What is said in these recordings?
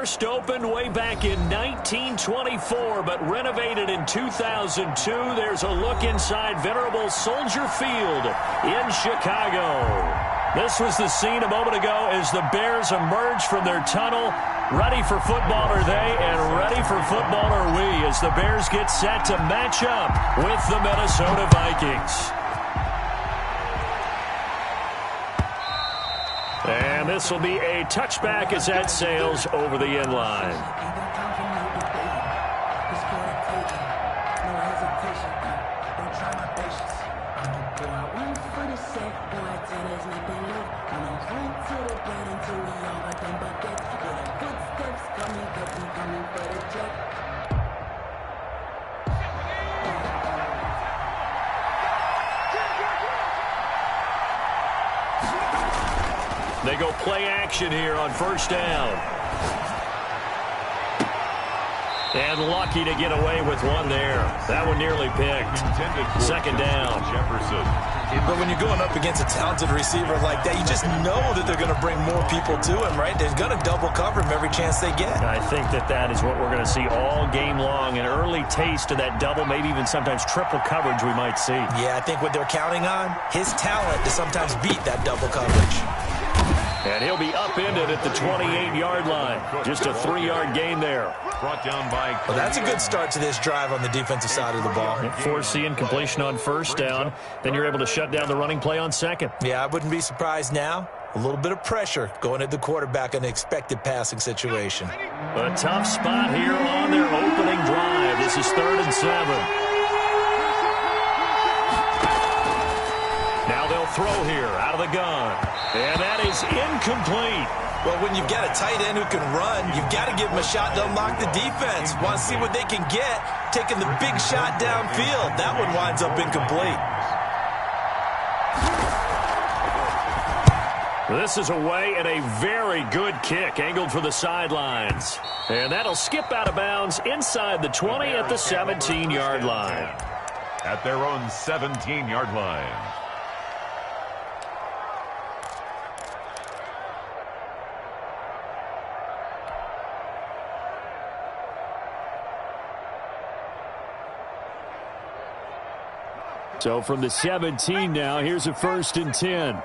first opened way back in 1924, but renovated in 2002. There's a look inside venerable Soldier Field in Chicago. This was the scene a moment ago as the Bears emerged from their tunnel. Ready for football are they, and ready for football are we, as the Bears get set to match up with the Minnesota Vikings. And this will be a touchback as that sails over the end line. They go play action here on first down. And lucky to get away with one there. That one nearly picked. Second down. Jefferson. But when you're going up against a talented receiver like that, you just know that they're going to bring more people to him, right? They're going to double cover him every chance they get. I think that is what we're going to see all game long. An early taste of that double, maybe even sometimes triple coverage we might see. Yeah, I think what they're counting on, his talent to sometimes beat that double coverage. And he'll be upended at the 28-yard line. Just a 3-yard gain there. Brought down by... Well, that's a good start to this drive on the defensive side of the ball. Forcing completion on first down. Then you're able to shut down the running play on second. Yeah, I wouldn't be surprised now. A little bit of pressure going at the quarterback in an expected passing situation. A tough spot here on their opening drive. This is 3rd and 7. Now they'll throw here out of the gun. And that is incomplete. Well, when you've got a tight end who can run, you've got to give him a shot to unlock the defense. Want to see what they can get, taking the big shot downfield. That one winds up incomplete. This is away and a very good kick, angled for the sidelines. And that'll skip out of bounds inside the 20 at the 17-yard line. At their own 17-yard line. So from the 17 now, here's a 1st and 10.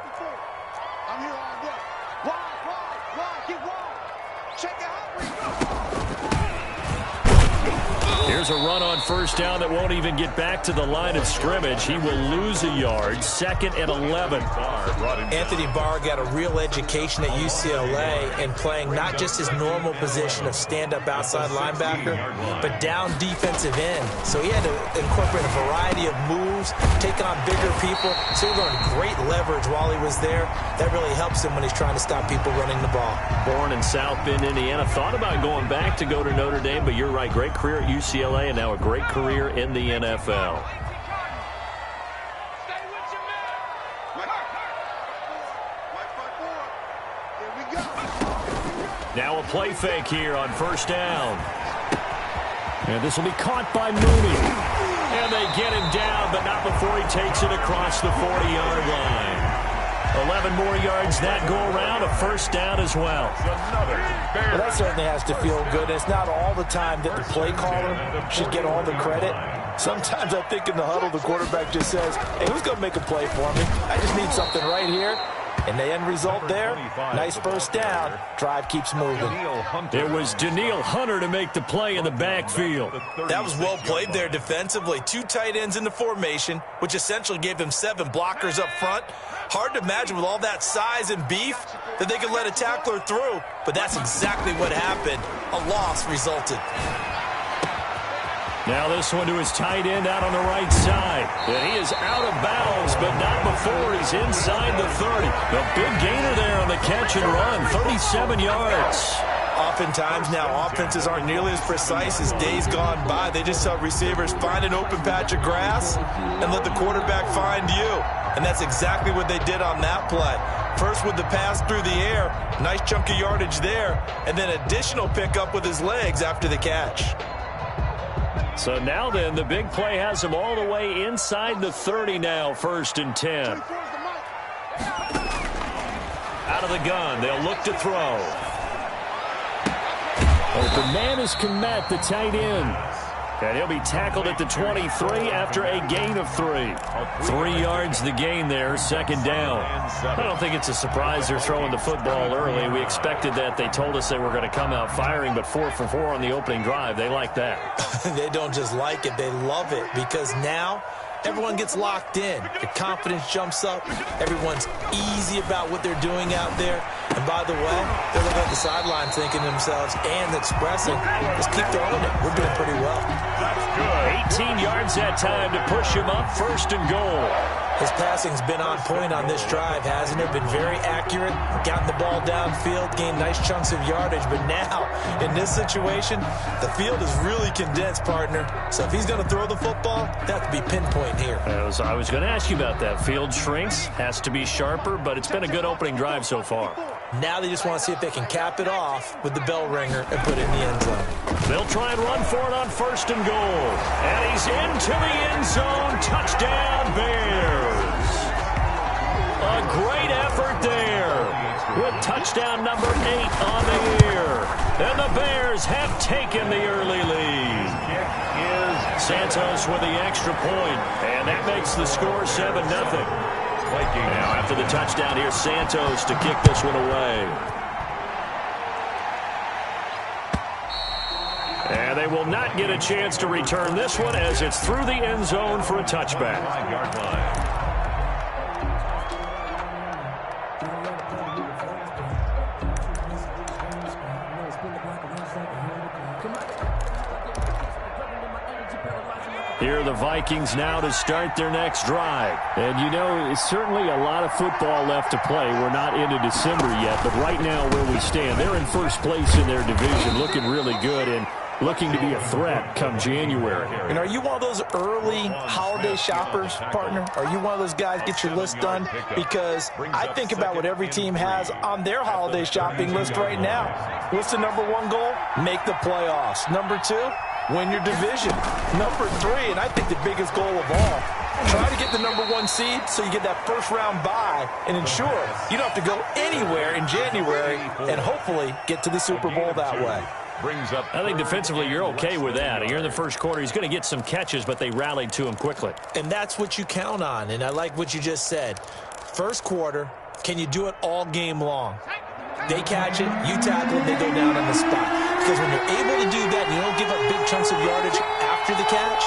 Here's a run on first down that won't even get back to the line of scrimmage. He will lose a yard. 2nd and 11. Anthony Barr got a real education at UCLA in playing not just his normal position of stand-up outside linebacker, but down defensive end. So he had to incorporate a variety of moves, take on bigger people. So he learned great leverage while he was there. That really helps him when he's trying to stop people running the ball. Born in South Bend, Indiana. Thought about going back to go to Notre Dame, but you're right. Great career at UCLA and now a great career in the NFL. Now a play fake here on first down. And this will be caught by Mooney. And they get him down, but not before he takes it across the 40-yard line. 11 more yards that go around, a first down as well. Well, that certainly has to feel good. It's not all the time that the play caller should get all the credit. Sometimes I think in the huddle, the quarterback just says, hey, who's going to make a play for me? I just need something right here. And the end result there, nice first down. Drive keeps moving. It was Danielle Hunter to make the play in the backfield. That was well played there defensively. 2 tight ends in the formation, which essentially gave him 7 blockers up front. Hard to imagine with all that size and beef that they could let a tackler through. But that's exactly what happened. A loss resulted. Now this one to his tight end out on the right side. And he is out of bounds, but not before he's inside the 30. The big gainer there on the catch and run, 37 yards. Oftentimes now offenses aren't nearly as precise as days gone by. They just tell receivers, find an open patch of grass and let the quarterback find you. And that's exactly what they did on that play. First with the pass through the air, nice chunk of yardage there, and then additional pickup with his legs after the catch. So now then, the big play has him all the way inside the 30 now, 1st and 10. Out of the gun, they'll look to throw. Open man is Komet, the tight end. And he'll be tackled at the 23 after a gain of 3. 3 yards the gain there, second down. I don't think it's a surprise they're throwing the football early. We expected that. They told us they were going to come out firing, but 4 for 4 on the opening drive. They like that. They don't just like it, they love it, because now everyone gets locked in. The confidence jumps up. Everyone's easy about what they're doing out there. And by the way, they're looking at the sideline thinking to themselves and expressing, just keep throwing it. We're doing pretty well. That's good. 18 yards that time to push him up, first and goal. His passing's been on point on this drive, hasn't it? Been very accurate, gotten the ball downfield, gained nice chunks of yardage. But now, in this situation, the field is really condensed, partner. So if he's going to throw the football, that has to be pinpoint here. I was going to ask you about that. Field shrinks, has to be sharper, but it's been a good opening drive so far. Now they just want to see if they can cap it off with the bell ringer and put it in the end zone. They'll try and run for it on first and goal. And he's into the end zone. Touchdown, Bears. A great effort there with touchdown number 8 on the year. And the Bears have taken the early lead. Santos with the extra point, and that makes the score 7-0. Now after the touchdown, here's Santos to kick this one away. And they will not get a chance to return this one as it's through the end zone for a touchback. Here are the Vikings now to start their next drive. And, you know, it's certainly a lot of football left to play. We're not into December yet, but right now where we stand, they're in first place in their division, looking really good and looking to be a threat come January. And are you one of those early holiday shoppers, partner? Are you one of those guys get your list done? Because I think about what every team has on their holiday shopping list right now. What's the number 1 goal? Make the playoffs. Number 2? Win your division. Number 3, and I think the biggest goal of all, try to get the number 1 seed so you get that first-round bye and ensure you don't have to go anywhere in January and hopefully get to the Super Bowl that way. I think defensively you're okay with that. You're in the first quarter. He's going to get some catches, but they rallied to him quickly. And that's what you count on, and I like what you just said. First quarter, can you do it all game long? They catch it, you tackle it, they go down on the spot. Because when you're able to do that and you don't give up big chunks of yardage after the catch,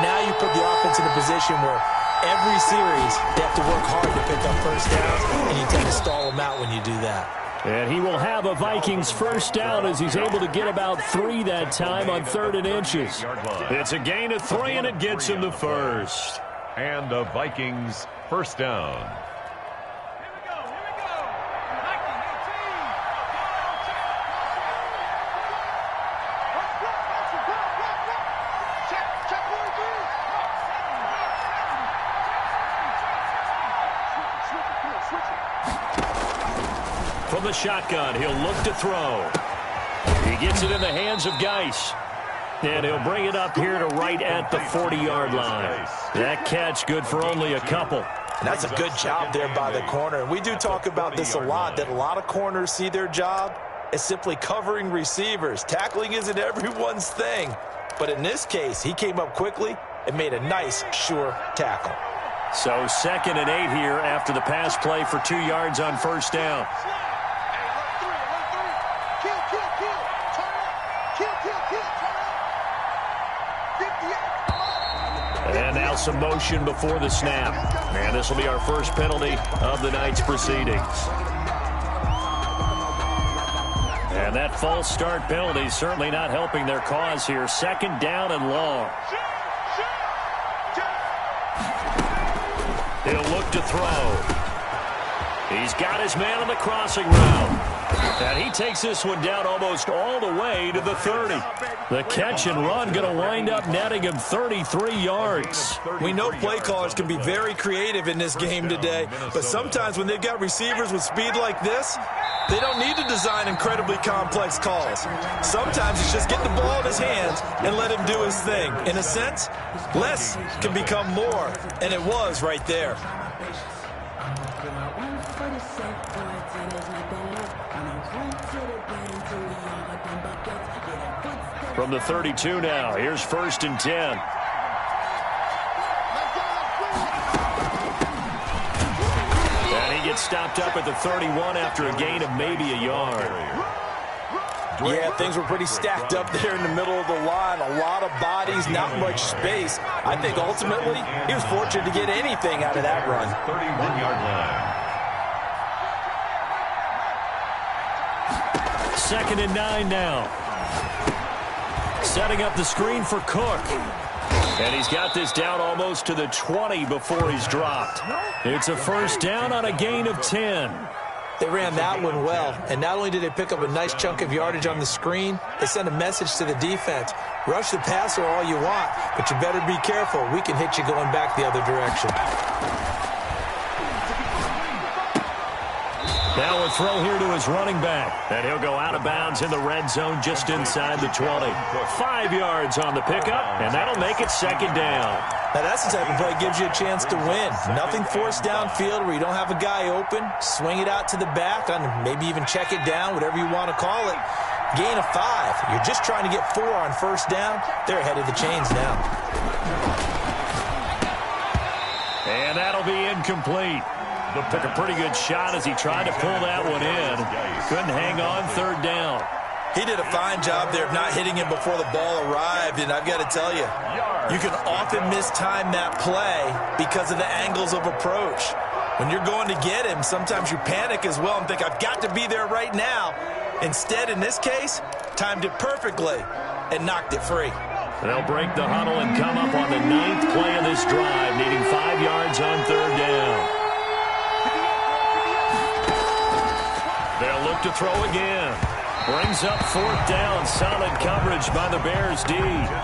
now you put the offense in a position where every series they have to work hard to pick up first downs, and you tend to stall them out when you do that. And he will have a Vikings first down as he's able to get about 3 that time on 3rd and inches. It's a gain of 3, and it gets him the first. And the Vikings first down. From the shotgun, he'll look to throw. He gets it in the hands of Geis. And he'll bring it up here to right at the 40-yard line. That catch good for only a couple. And that's a good job there by the corner. We do talk about this a lot, that a lot of corners see their job as simply covering receivers. Tackling isn't everyone's thing. But in this case, he came up quickly and made a nice, sure tackle. So 2nd and 8 here after the pass play for 2 yards on first down. And now some motion before the snap. And this will be our first penalty of the night's proceedings. And that false start penalty certainly not helping their cause here. 2nd down and long. He'll look to throw. He's got his man on the crossing route. And he takes this one down almost all the way to the 30. The catch and run going to wind up netting him 33 yards. We know play callers can be very creative in this game today, but sometimes when they've got receivers with speed like this, they don't need to design incredibly complex calls. Sometimes it's just get the ball in his hands and let him do his thing. In a sense, less can become more, and it was right there. From the 32 now, here's 1st and 10. Gets stopped up at the 31 after a gain of maybe a yard. Yeah, things were pretty stacked up there in the middle of the line. A lot of bodies, not much space. I think ultimately he was fortunate to get anything out of that run. 31-yard line. 2nd and 9 now. Setting up the screen for Cook. And he's got this down almost to the 20 before he's dropped. It's a 1st down on a gain of 10. They ran that one well, and not only did they pick up a nice chunk of yardage on the screen, they sent a message to the defense. Rush the passer all you want, but you better be careful. We can hit you going back the other direction. Now a throw here to his running back. And he'll go out of bounds in the red zone just inside the 20. 5 yards on the pickup, and that'll make it 2nd down. Now that's the type of play that gives you a chance to win. Nothing forced downfield where you don't have a guy open. Swing it out to the back, maybe even check it down, whatever you want to call it. Gain of 5. You're just trying to get 4 on 1st down. They're ahead of the chains now. And that'll be incomplete. Took a pretty good shot as he tried to pull that one in. Couldn't hang on 3rd down. He did a fine job there of not hitting him before the ball arrived, and I've got to tell you, you can often mistime that play because of the angles of approach. When you're going to get him, sometimes you panic as well and think, I've got to be there right now. Instead, in this case, timed it perfectly and knocked it free. They'll break the huddle and come up on the 9th play of this drive, needing 5 yards on 3rd down. They'll look to throw again. Brings up 4th down. Solid coverage by the Bears D.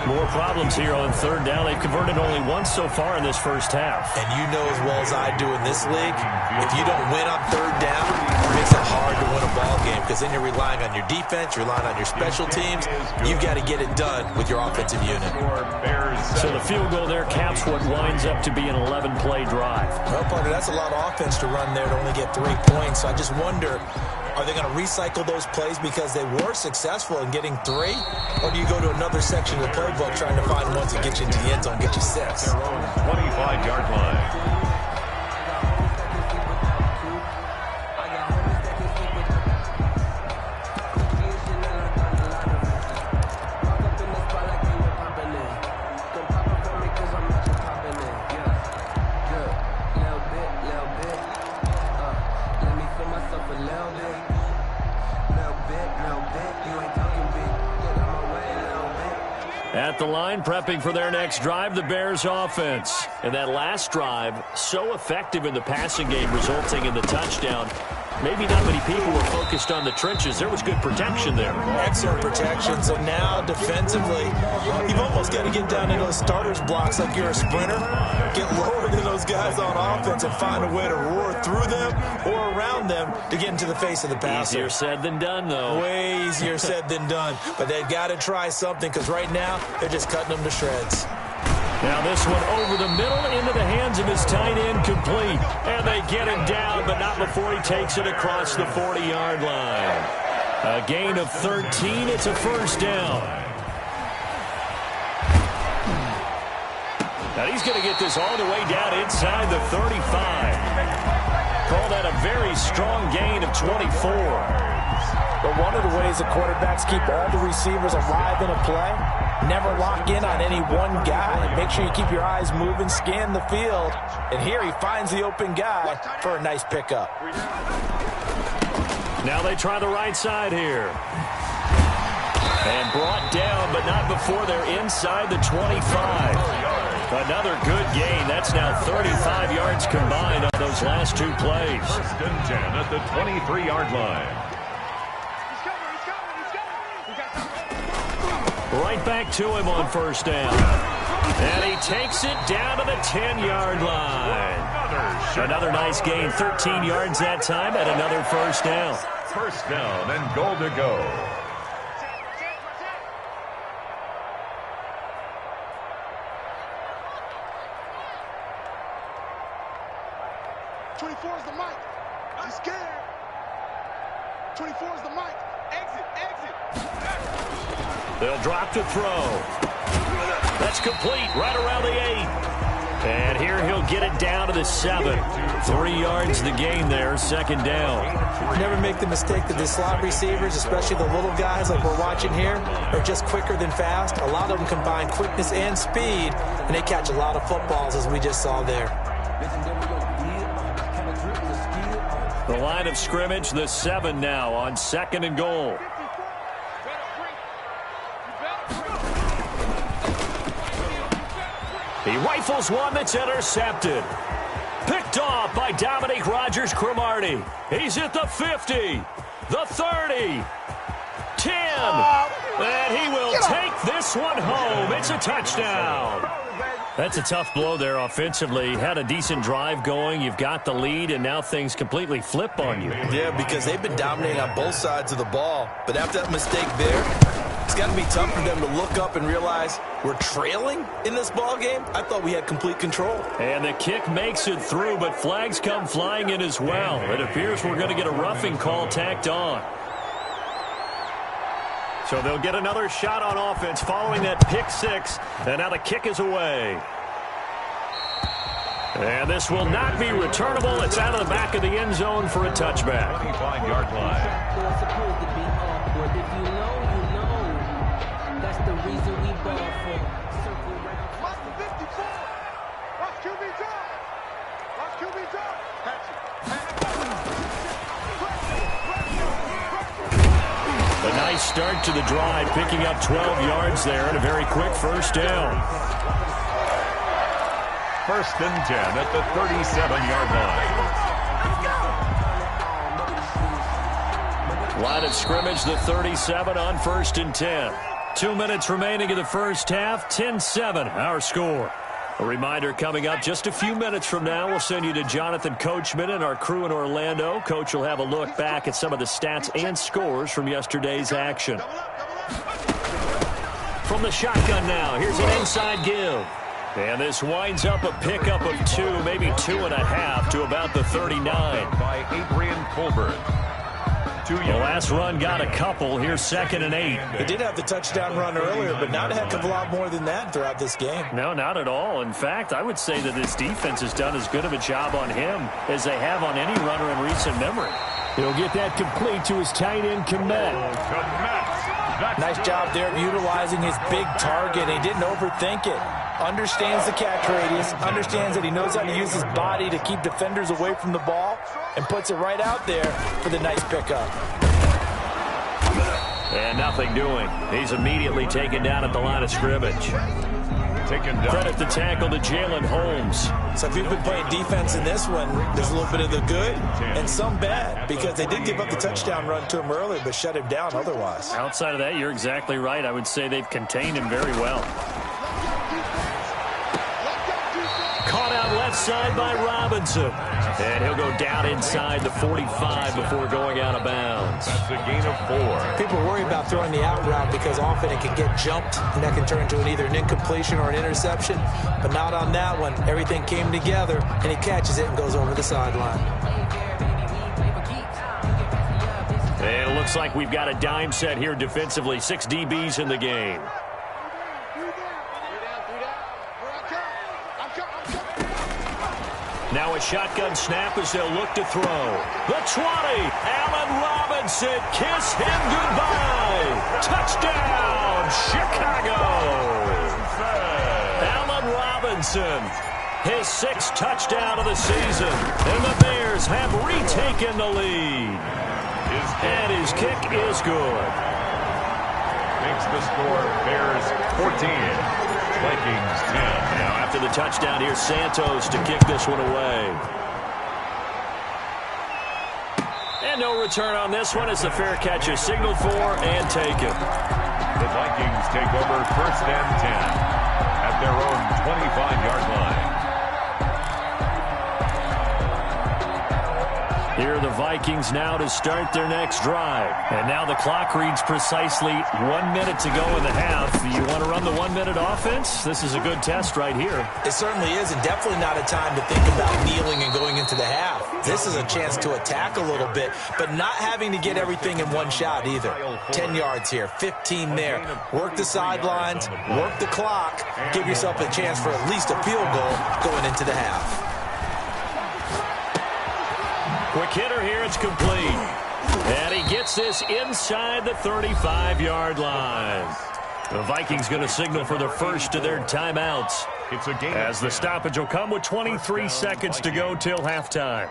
More problems here on 3rd down. They've converted only once so far in this 1st half. And you know as well as I do in this league, if you don't win on 3rd down, it makes it hard to win a ball game because then you're relying on your defense, you're relying on your special teams. You've got to get it done with your offensive unit. So the field goal there caps what winds up to be an 11-play drive. Well, partner, that's a lot of offense to run there to only get 3 points. So I just wonder, are they going to recycle those plays because they were successful in getting 3? Or do you go to another section of the playbook trying to find ones that get you into the end zone, get you 6? Their own 25-yard line. At the line, prepping for their next drive, the Bears offense. And that last drive, so effective in the passing game, resulting in the touchdown. Maybe not many people were focused on the trenches. There was good protection there. Excellent protection. So now, defensively, you've almost got to get down to those starters blocks like you're a sprinter. Get lower than those guys on offense and find a way to roar through them or around them to get into the face of the passer. Easier said than done, though. Way easier said than done. But they've got to try something because right now, they're just cutting them to shreds. Now this one over the middle into the hands of his tight end, complete. And they get him down, but not before he takes it across the 40-yard line. A gain of 13. It's a 1st down. Now he's going to get this all the way down inside the 35. Call that a very strong gain of 24. But one of the ways the quarterbacks keep all the receivers alive in a play, never lock in on any one guy. Make sure you keep your eyes moving, scan the field. And here he finds the open guy for a nice pickup. Now they try the right side here. And brought down, but not before they're inside the 25. Another good gain. That's now 35 yards combined on those last 2 plays. 1st and 10 at the 23-yard line. Right back to him on 1st down. And he takes it down to the 10-yard line. Another nice gain, 13 yards that time, and another 1st down. 1st down and goal to go. '24 is the mic. I'm scared. '24 is the mic. They'll drop to throw. That's complete right around the 8. And here he'll get it down to the 7. 3 yards the gain there, second down. Never make the mistake that the slot receivers, especially the little guys like we're watching here, are just quicker than fast. A lot of them combine quickness and speed, and they catch a lot of footballs, as we just saw there. The line of scrimmage, the 7 now on 2nd and goal. He rifles one that's intercepted. Picked off by Dominique Rodgers-Cromartie. He's at the 50, the 30, 10. And he will take this one home. It's a touchdown. That's a tough blow there offensively. Had a decent drive going. You've got the lead, and now things completely flip on you. Yeah, because they've been dominating on both sides of the ball. But after that mistake there, it's got to be tough for them to look up and realize we're trailing in this ball game. I thought we had complete control. And the kick makes it through, but flags come flying in as well. It appears we're going to get a roughing call tacked on. So they'll get another shot on offense following that pick 6. And now the kick is away. And this will not be returnable. It's out of the back of the end zone for a touchback. 25-yard line. They're supposed to be awkward. If you know, you know. That's the reason we ball for. Circle around. Watch the 54. Watch QB drop. Watch QB drop. Catch it. A nice start to the drive, picking up 12 yards there and a very quick first down. 1st and 10 at the 37-yard line. Line of scrimmage, the 37 on 1st and 10. 2 minutes remaining in the first half, 10-7, our score. A reminder coming up just a few minutes from now, we'll send you to Jonathan Coachman and our crew in Orlando. Coach will have a look back at some of the stats and scores from yesterday's action. From the shotgun now, here's an inside give. And this winds up a pickup of 2, maybe 2.5 to about the 39. By Adrian Colbert. The last run got a couple. Here's 2nd and 8. They did have the touchdown run earlier, but not a heck of a lot more than that throughout this game. No, not at all. In fact, I would say that this defense has done as good of a job on him as they have on any runner in recent memory. He'll get that complete to his tight end, Komet. Nice job there of utilizing his big target. He didn't overthink it. Understands the catch radius, understands that he knows how to use his body to keep defenders away from the ball, and puts it right out there for the nice pickup. And nothing doing. He's immediately taken down at the line of scrimmage. Taken down. Credit the tackle to Jalen Holmes. So if you've been playing defense in this one, there's a little bit of the good and some bad, because they did give up the touchdown run to him earlier, but shut him down otherwise. Outside of that, you're exactly right. I would say they've contained him very well. Caught out left side by Robinson. And he'll go down inside the 45 before going out of bounds. That's a gain of 4. People worry about throwing the out route because often it can get jumped, and that can turn into either an incompletion or an interception. But not on that one. Everything came together, and he catches it and goes over the sideline. And it looks like we've got a dime set here defensively. 6 DBs in the game. Now a shotgun snap as they'll look to throw. The 20. Allen Robinson. Kiss him goodbye. Touchdown, Chicago. Allen Robinson. His 6th touchdown of the season. And the Bears have retaken the lead. And his kick is good. Makes the score Bears 14. Vikings 10. Now after the touchdown, here's Santos to kick this one away. And no return on this one as the fair catch is signaled for and taken. The Vikings take over 1st and 10 at their own 25-yard line. Here are the Vikings now to start their next drive. And now the clock reads precisely 1 minute to go in the half. You want to run the 1 minute offense? This is a good test right here. It certainly is, and definitely not a time to think about kneeling and going into the half. This is a chance to attack a little bit, but not having to get everything in one shot either. 10 yards here, 15 there. Work the sidelines, work the clock, give yourself a chance for at least a field goal going into the half. Quick hitter here, it's complete. And he gets this inside the 35-yard line. The Vikings going to signal for the first of their timeouts. It's a game as the stoppage will come with 23 seconds to go till halftime.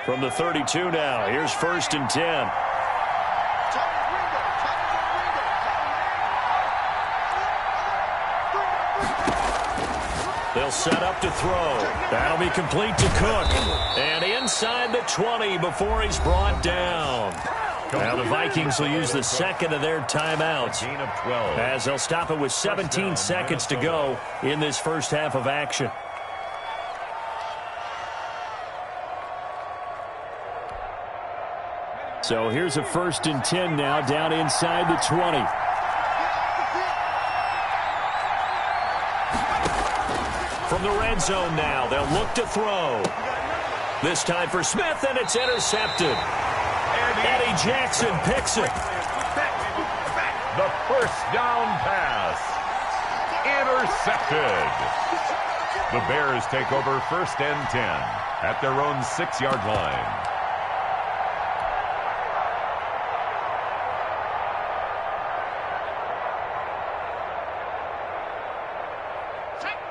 From the 32 now, here's 1st and 10. They'll set up to throw. That'll be complete to Cook. And inside the 20 before he's brought down. Now the Vikings will use the second of their timeouts as they'll stop it with 17 seconds to go in this first half of action. So here's a 1st and 10 now down inside the 20. From the red zone now, they'll look to throw. This time for Smith, and it's intercepted. Eddie Jackson picks it. The first down pass. Intercepted. The Bears take over 1st and 10 at their own 6-yard line.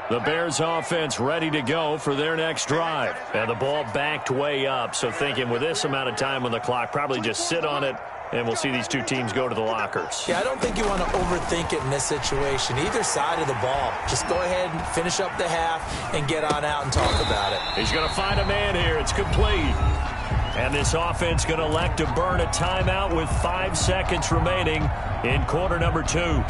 The Bears offense ready to go for their next drive. And the ball backed way up, so thinking with this amount of time on the clock, probably just sit on it, and we'll see these two teams go to the lockers. Yeah, I don't think you want to overthink it in this situation. Either side of the ball. Just go ahead and finish up the half and get on out and talk about it. He's going to find a man here. It's complete. And this offense going to elect to burn a timeout with 5 seconds remaining in quarter number 2.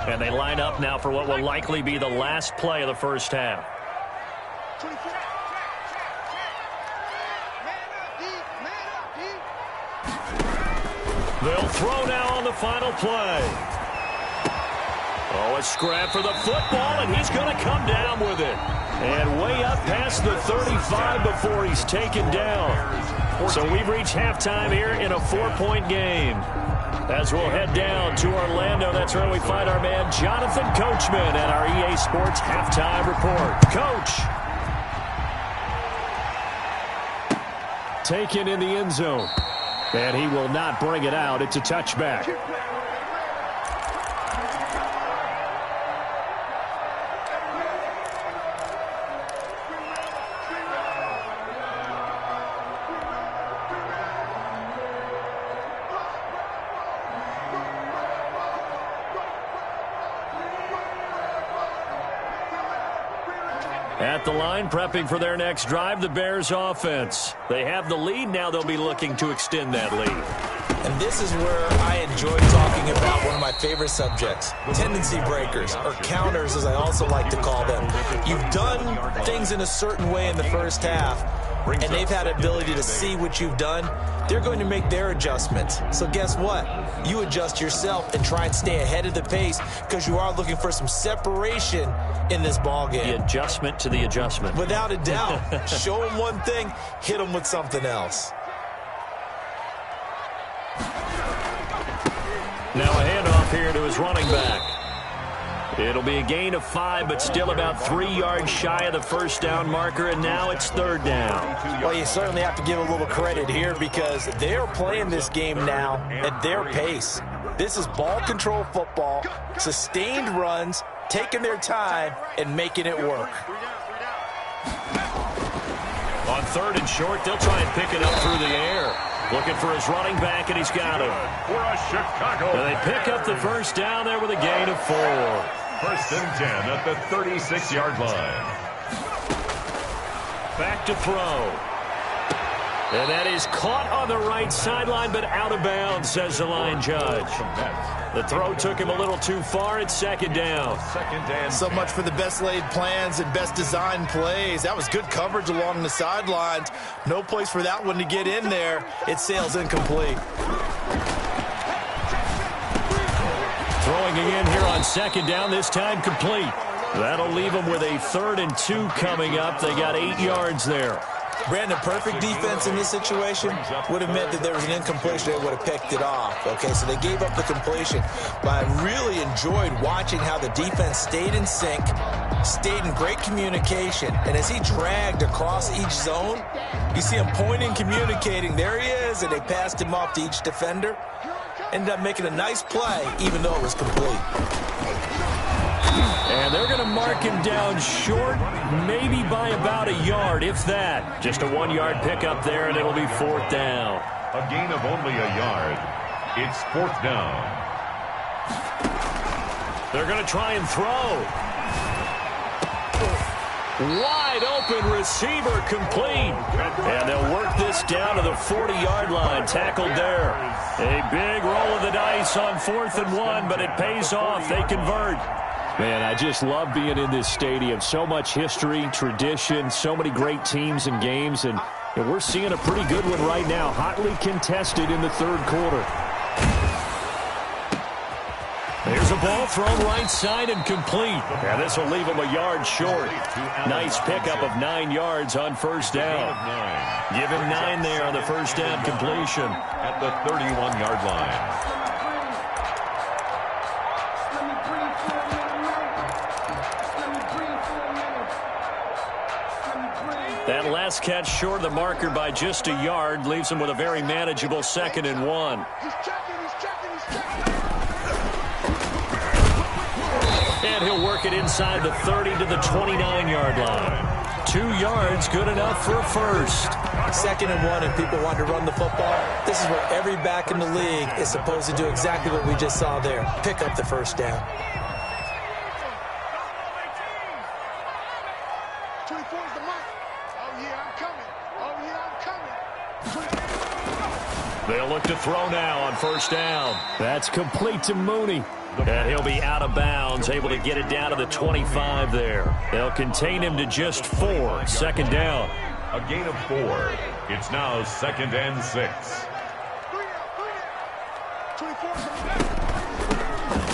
And they line up now for what will likely be the last play of the first half. They'll throw now on the final play. Oh, a scrap for the football, and he's going to come down with it. And way up past the 35 before he's taken down. So we've reached halftime here in a 4-point game. As we'll head down to Orlando, that's where we find our man Jonathan Coachman at our EA Sports Halftime Report. Coach. Taken in the end zone. And he will not bring it out. It's a touchback. At the line, prepping for their next drive, the Bears offense. They have the lead. Now they'll be looking to extend that lead. And this is where I enjoy talking about one of my favorite subjects, tendency breakers, or counters as I also like to call them. You've done things in a certain way in the first half, and they've had the ability to see what you've done. They're going to make their adjustments. So guess what? You adjust yourself and try and stay ahead of the pace because you are looking for some separation in this ball game. The adjustment to the adjustment. Without a doubt. Show them one thing, hit them with something else. Now a handoff here to his running back. It'll be a gain of 5, but still about 3 yards shy of the first down marker, and now it's 3rd down. Well, you certainly have to give a little credit here because they're playing this game now at their pace. This is ball control football, sustained runs, taking their time, and making it work. On 3rd and short, they'll try and pick it up through the air. Looking for his running back, and he's got him. For a Chicago. And they pick up the first down there with a gain of 4. First and 10 at the 36-yard line. Back to throw. And that is caught on the right sideline, but out of bounds, says the line judge. The throw took him a little too far. It's second down. So much for the best laid plans and best designed plays. That was good coverage along the sidelines. No place for that one to get in there. It sails incomplete. Throwing again here on second down, this time complete. That'll leave them with a 3rd and 2 coming up. They got 8 yards there. Brandon, perfect defense in this situation would have meant that there was an incompletion. They would have picked it off. Okay, so they gave up the completion. But I really enjoyed watching how the defense stayed in sync, stayed in great communication. And as he dragged across each zone, you see him pointing, communicating. There he is, and they passed him off to each defender. Ended up making a nice play, even though it was complete. And they're going to mark him down short, maybe by about a yard, if that. Just a 1-yard pickup there, and it'll be 4th down. A gain of only a yard. It's 4th down. They're going to try and throw. Wide open receiver complete. And they'll work this down to the 40-yard line. Tackled there. A big roll of the dice on 4th and 1, but it pays off. They convert. Man, I just love being in this stadium. So much history, tradition, so many great teams and games, and we're seeing a pretty good one right now. Hotly contested in the 3rd quarter. There's a ball thrown right side and complete. Yeah, this will leave him a yard short. Nice pickup of 9 yards on 1st down. Give him 9 there on the 1st down completion. At the 31-yard line. That last catch short of the marker by just a yard leaves him with a very manageable 2nd and 1. And he'll work it inside the 30 to the 29-yard line. 2 yards, good enough for a first. 2nd and 1, and people want to run the football. This is where every back in the league is supposed to do exactly what we just saw there. Pick up the 1st down. They'll look to throw now on 1st down. That's complete to Mooney. And he'll be out of bounds, able to get it down to the 25 there. They'll contain him to just 4. 2nd down. A gain of 4. It's now 2nd and 6.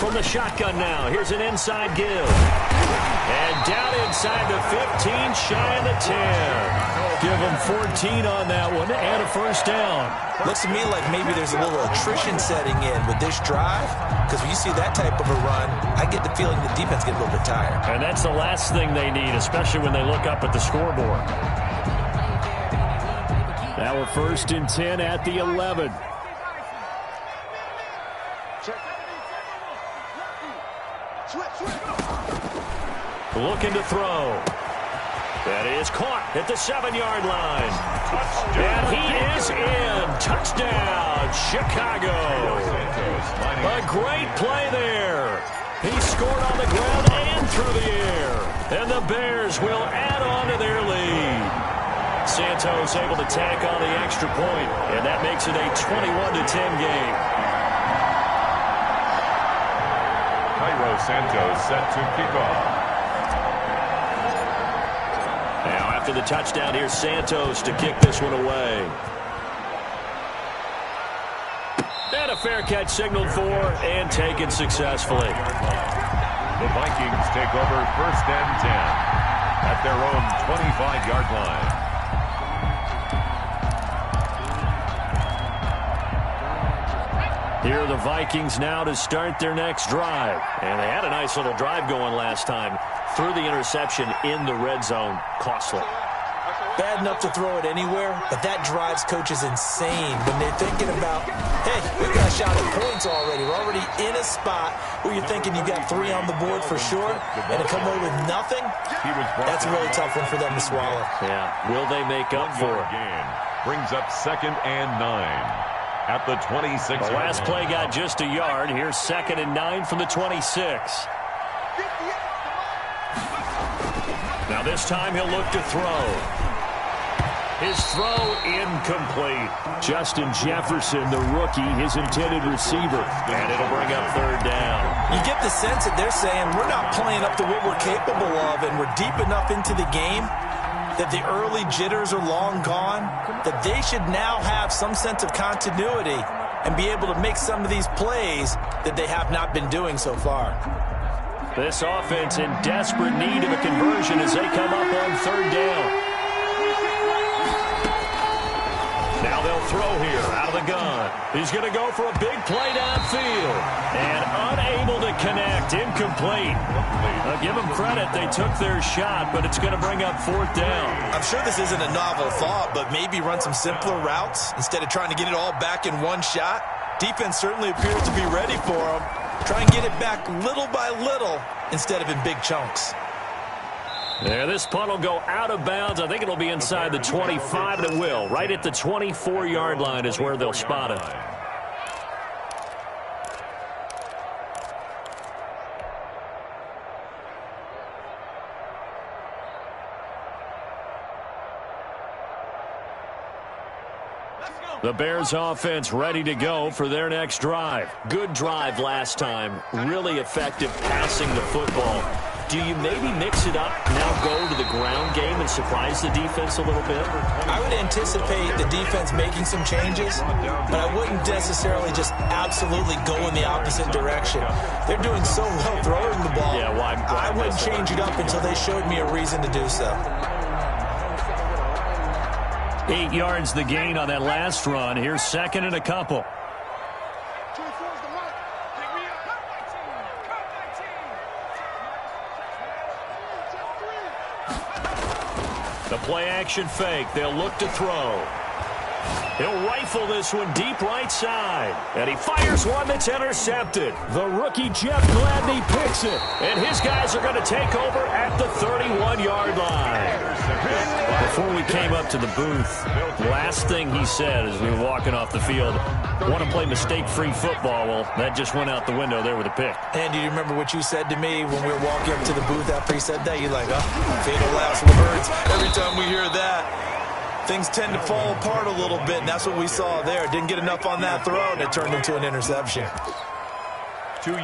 From the shotgun now, here's an inside give. And down inside the 15, shy of the 10. Give him 14 on that one and a 1st down. Looks to me like maybe there's a little attrition setting in with this drive, because when you see that type of a run, I get the feeling the defense gets a little bit tired. And that's the last thing they need, especially when they look up at the scoreboard. Now we're 1st and 10 at the 11. Looking to throw. That is caught at the 7-yard line. And he is in. Touchdown, Chicago. A great play there. He scored on the ground and through the air. And the Bears will add on to their lead. Santos able to tack on the extra point, and that makes it a 21-10 game. Cairo Santos set to kick off. Now after the touchdown, here's Santos to kick this one away. And a fair catch signaled for and taken successfully. The Vikings take over 1st and 10 at their own 25-yard line. Here are the Vikings now to start their next drive. And they had a nice little drive going last time. Threw the interception in the red zone. Costly. Bad enough to throw it anywhere, but that drives coaches insane when they're thinking about, hey, we got a shot at points already. We're already in a spot where you're thinking you got 3 on the board for sure, and to come away with nothing, that's a really tough one for them to swallow. Yeah, will they make up for it? Brings up 2nd and 9. At the 26. The last play got just a yard. Here's 2nd and 9 from the 26. Now this time he'll look to throw. His throw incomplete. Justin Jefferson, the rookie, his intended receiver. And it'll bring up third down. You get the sense that they're saying we're not playing up to what we're capable of, and we're deep enough into the game that the early jitters are long gone, that they should now have some sense of continuity and be able to make some of these plays that they have not been doing so far. This offense in desperate need of a conversion as they come up on third down. Now they'll throw here out of the gun. He's going to go for a big play downfield. And unable to connect. Incomplete. I'll give them credit. They took their shot, but it's going to bring up fourth down. I'm sure this isn't a novel thought, but maybe run some simpler routes instead of trying to get it all back in one shot. Defense certainly appears to be ready for them. Try and get it back little by little instead of in big chunks. Yeah, this punt will go out of bounds. I think it'll be inside the 25, and it will. Right at the 24-yard line is where they'll spot it. The Bears offense ready to go for their next drive. Good drive last time. Really effective passing the football. Do you maybe mix it up, now go to the ground game and surprise the defense a little bit? I would anticipate the defense making some changes, but I wouldn't necessarily just absolutely go in the opposite direction. They're doing so well throwing the ball. Yeah, why I wouldn't change it up until they showed me a reason to do so. 8 yards the gain on that last run. Here's second and a couple. The play-action fake. They'll look to throw. He'll rifle this one deep right side. And he fires one that's intercepted. The rookie Jeff Gladney picks it. And his guys are going to take over at the 31-yard line. Before we came up to the booth, last thing he said as we were walking off the field, want to play mistake-free football. Well, that just went out the window there with a pick. And do you remember what you said to me when we were walking up to the booth after he said that? You're like, oh, fatal last words. Every time we hear that, things tend to fall apart a little bit, and that's what we saw there. Didn't get enough on that throw, and it turned into an interception.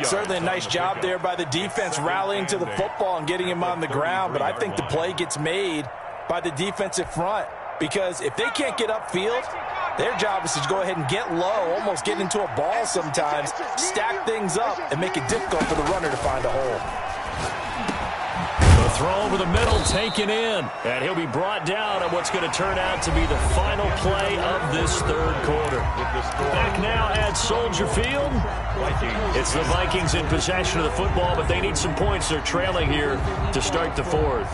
Certainly a nice job there by the defense rallying to the football and getting him on the ground, but I think the play gets made by the defensive front because if they can't get upfield, their job is to go ahead and get low, almost get into a ball sometimes, stack things up, and make it difficult for the runner to find a hole. The throw over the middle taken in, and he'll be brought down on what's going to turn out to be the final play of this third quarter. Back now at Soldier Field. It's the Vikings in possession of the football, but they need some points. They're trailing here to start the fourth.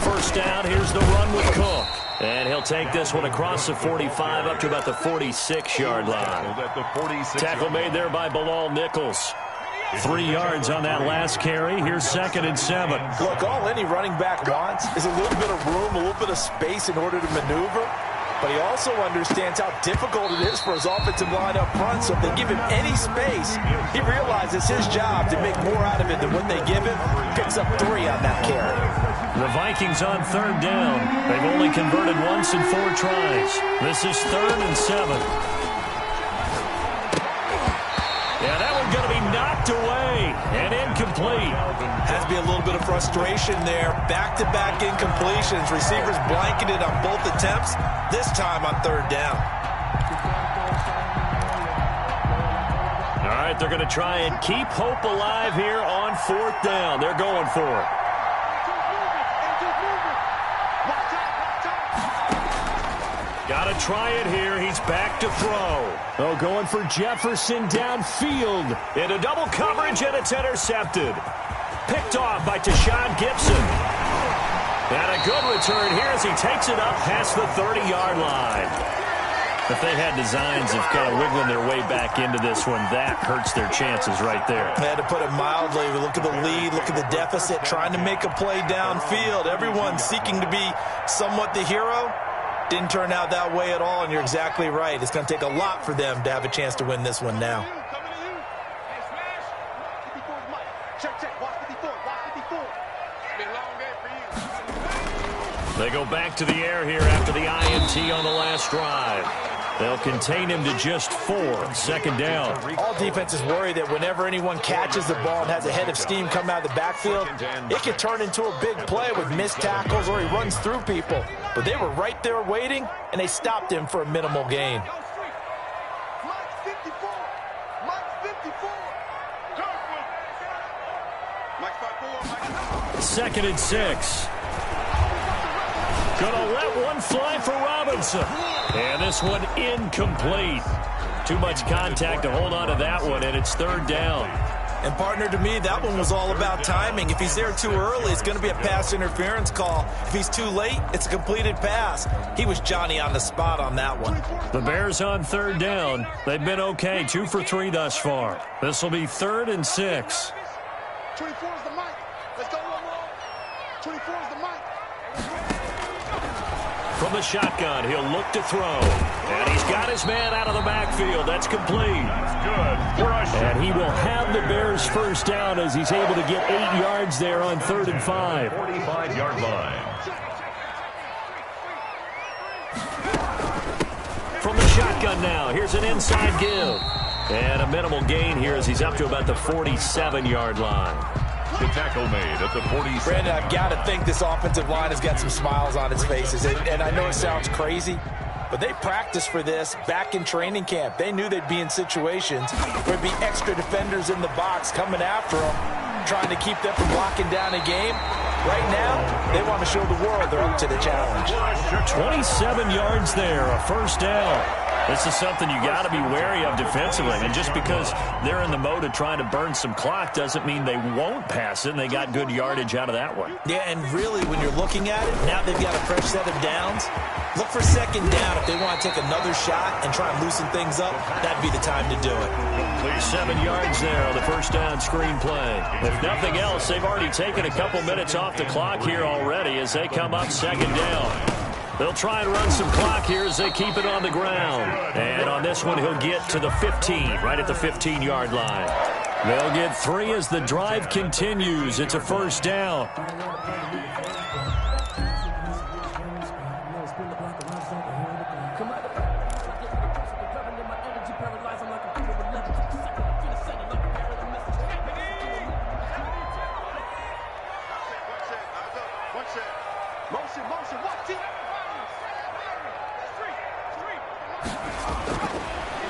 First down, here's the run with Cook. And he'll take this one across the 45 up to about the 46-yard line. Tackle made there by Bilal Nichols. 3 yards on that last carry. Here's second and 7. Look, all any running back wants is a little bit of room, a little bit of space in order to maneuver. But he also understands how difficult it is for his offensive line up front. So if they give him any space, he realizes his job to make more out of it than what they give him. Picks up 3 on that carry. The Vikings on third down. They've only converted once in 4 tries. This is third and 7. Yeah, that one's going to be knocked away and incomplete. Has to be a little bit of frustration there. Back-to-back incompletions. Receivers blanketed on both attempts, this time on third down. All right, they're going to try and keep hope alive here on fourth down. They're going for it. Got to try it here. He's back to throw. Oh, going for Jefferson downfield. Into double coverage, and it's intercepted. Picked off by Tashawn Gibson. And a good return here as he takes it up past the 30-yard line. If they had designs of kind of wiggling their way back into this one, that hurts their chances right there. I had to put it mildly. Look at the lead, look at the deficit, trying to make a play downfield. Everyone seeking to be somewhat the hero. Didn't turn out that way at all, and you're exactly right. It's going to take a lot for them to have a chance to win this one now. They go back to the air here after the INT on the last drive. They'll contain him to just 4. Second down. All defenses worry that whenever anyone catches the ball and has a head of steam come out of the backfield, it could turn into a big play with missed tackles or he runs through people. But they were right there waiting, and they stopped him for a minimal gain. Second and 6. Gonna let one fly for Robinson. And this one incomplete. Too much contact to hold on to that one, and it's third down. And, partner, to me, that one was all about timing. If he's there too early, it's going to be a pass interference call. If he's too late, it's a completed pass. He was Johnny on the spot on that one. The Bears on third down. They've been okay, 2 for 3 thus far. This will be 3rd and 6. 24 is the mic. Let's go one more. 24 is the mic. From the shotgun, he'll look to throw. And he's got his man out of the backfield. That's complete. And he will have the Bears first down as he's able to get 8 yards there on 3rd and 5. 45-yard line. From the shotgun now, here's an inside give. And a minimal gain here as he's up to about the 47-yard line. The tackle made at the 47. Brandon, I've got to think this offensive line has got some smiles on its faces. And I know it sounds crazy, but they practiced for this back in training camp. They knew they'd be in situations where there'd be extra defenders in the box coming after them, trying to keep them from blocking down a game. Right now, they want to show the world they're up to the challenge. 27 yards there, a first down. This is something you got to be wary of defensively. And just because they're in the mode of trying to burn some clock doesn't mean they won't pass it, and they got good yardage out of that one. Yeah, and really, when you're looking at it, now they've got a fresh set of downs. Look for second down. If they want to take another shot and try and loosen things up, that'd be the time to do it. 7 yards there on the first down screen play. If nothing else, they've already taken a couple minutes off the clock here already as they come up second down. They'll try and run some clock here as they keep it on the ground. And on this one, he'll get to the 15, right at the 15-yard line. They'll get 3 as the drive continues. It's a first down.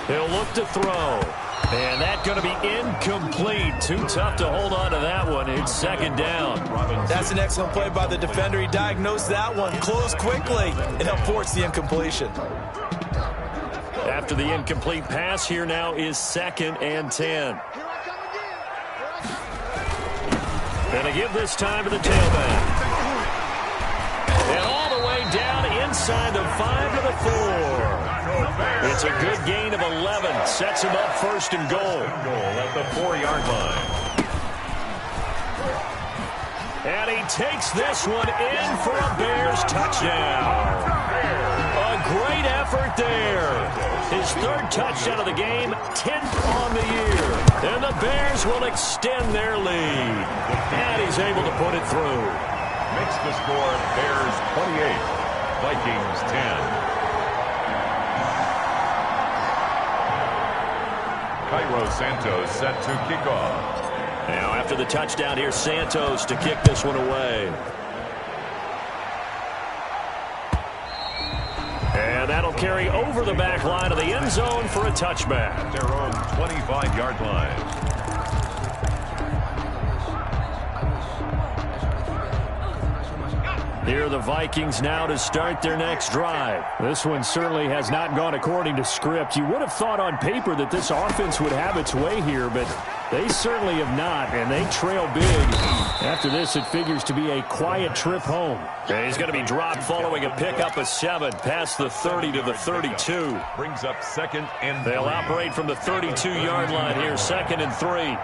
He'll look to throw. And that's going to be incomplete. Too tough to hold on to that one. It's second down. That's an excellent play by the defender. He diagnosed that one, closed quickly, and helped force the incompletion. After the incomplete pass, here now is 2nd and 10. Gonna give this time to the tailback. And all the way down inside the 5 to the 4. It's a good gain of 11. Sets him up first and goal. At the 4-yard line. And he takes this one in for a Bears touchdown. A great effort there. His 3rd touchdown of the game, 10th on the year. And the Bears will extend their lead. And he's able to put it through. Makes the score Bears 28, Vikings 10. Cairo Santos set to kick off. Now after the touchdown, here's Santos to kick this one away. And that'll carry over the back line of the end zone for a touchback. At their own 25-yard line. Here are the Vikings now to start their next drive. This one certainly has not gone according to script. You would have thought on paper that this offense would have its way here, but They certainly have not, and they trail big. After this, it figures to be a quiet trip home. And he's going to be dropped following a pickup of 7 past the 30 to the 32. Brings up 2nd and 3. They'll operate from the 32-yard line here, 2nd and 3.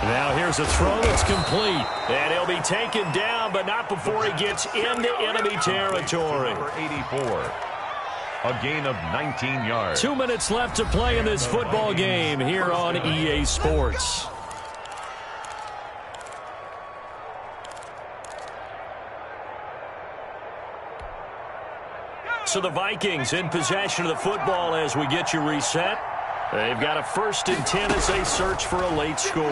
Now here's a throw that's complete. And he'll be taken down, but not before he gets into enemy territory. Number 84. A gain of 19 yards. 2 minutes left to play in this football game here on EA Sports. So the Vikings in possession of the football as we get you reset. They've got a 1st and 10 as they search for a late score.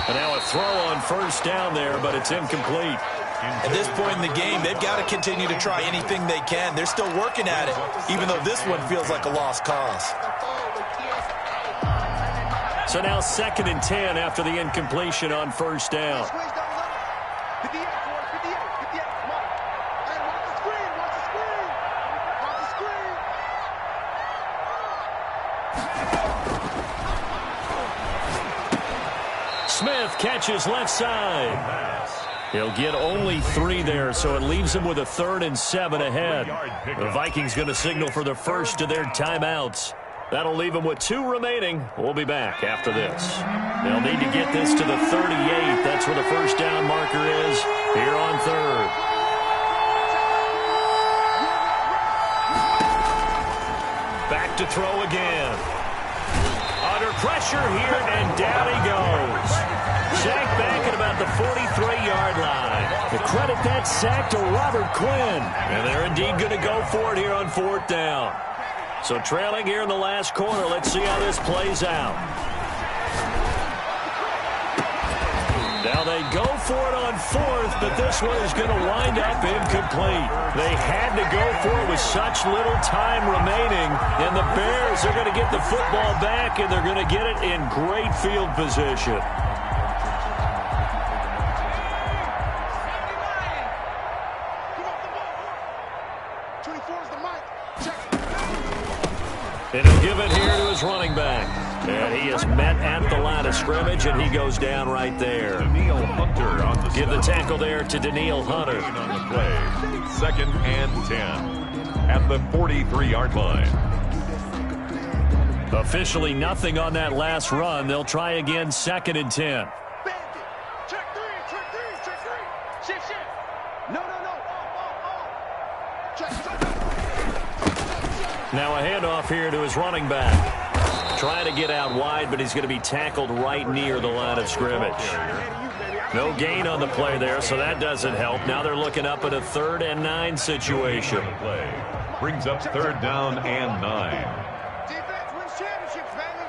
And now a throw on 1st down there, but it's incomplete. At this point in the game, they've got to continue to try anything they can. They're still working at it, even though this one feels like a lost cause. So now 2nd and 10 after the incompletion on 1st down. Smith catches left side. He'll get only 3 there, so it leaves him with a 3rd and 7 ahead. The Vikings going to signal for the first of their timeouts. That'll leave them with 2 remaining. We'll be back after this. They'll need to get this to the 38. That's where the 1st down marker is here on 3rd. Back to throw again. Under pressure here, and down he goes. Sacked back at about the 43-yard line. To credit that sack to Robert Quinn. And they're indeed going to go for it here on 4th down. So trailing here in the last quarter. Let's see how this plays out. Now they go for it on 4th, but this one is going to wind up incomplete. They had to go for it with such little time remaining, and the Bears are going to get the football back, and they're going to get it in great field position. And he'll give it here to his running back. And he is met at the line of scrimmage, and he goes down right there. Danielle Hunter on the Give the tackle there to Danielle Hunter. on the play. 2nd and 10 at the 43-yard line. Officially nothing on that last run. They'll try again, 2nd and 10. Check three. Shift. No. Check. Now a handoff here to his running back. Trying to get out wide, but he's going to be tackled right near the line of scrimmage. No gain on the play there, so that doesn't help. Now they're looking up at a 3rd and 9 situation. Play brings up 3rd down and 9. Defense wins championships, baby.